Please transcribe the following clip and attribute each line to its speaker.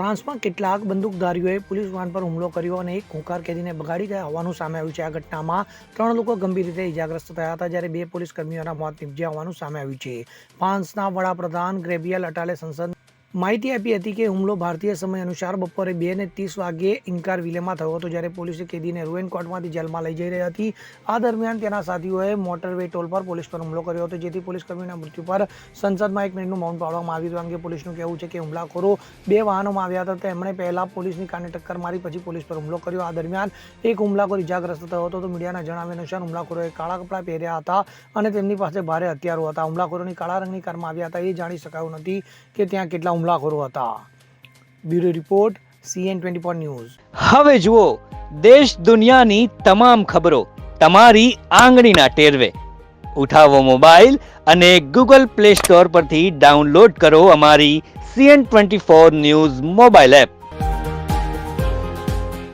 Speaker 1: ફ્રાન્સમાં કેટલાક બંદૂકધારીઓએ પોલીસ વાહન પર હુમલો કર્યો અને એક ખૂંખાર કેદીને બગાડી ગયા હોવાનું સામે આવ્યું છે. આ ઘટનામાં 3 લોકો ગંભીર રીતે ઇજાગ્રસ્ત થયા હતા, જ્યારે 2 પોલીસ કર્મીઓના મોત નીપજ્યા હોવાનું સામે આવ્યું છે. ફ્રાન્સના વડાપ્રધાન ગેબ્રિયલ અટાલે સંસદ માહિતી આપી હતી કે હુમલો ભારતીય સમય અનુસાર બપોરે 2:30 વાગ્યે ઇન્કારવિલેમાં થયો હતો, જ્યારે પોલીસે કેદીને રૂએન કોર્ટમાંથી જેલમાં લઈ જઈ રહી હતી. આ દરમિયાન તેના સાથીઓએ મોટરવે ટોલ પર પોલીસ પર હુમલો કર્યો હતો, જેથી પોલીસકર્મીના મૃત્યુ પર સંસદમાં 1 મિનિટનું મૌન પાળવામાં આવ્યું હતું. આ અંગે પોલીસનું કહેવું છે કે હુમલાખોરો 2 વાહનોમાં આવ્યા હતા. તેમણે પહેલા પોલીસની કારને ટક્કર મારી, પછી પોલીસ પર હુમલો કર્યો. આ દરમિયાન એક હુમલાખોર ઇજાગ્રસ્ત થયો હતો. તો મીડિયાના જણાવ્યા અનુસાર હુમલાખોરોએ કાળા કપડાં પહેર્યા હતા અને તેમની પાસે ભારે હથિયારો હતા. હુમલાખોરોની કાળા રંગની કારમાં આવ્યા હતા. એ જાણી શકાયું નથી કે ત્યાં કેટલા હુમલાખોરો હતા. Bureau report, CN24 news.
Speaker 2: હવે જુઓ દેશ દુનિયાની તમામ ખબરો તમારી આંગળીના ટેરવે. ઉઠાવો મોબાઈલ અને Google Play Store પરથી ડાઉનલોડ કરો અમારી CN24 ન્યૂઝ મોબાઈલ એપ.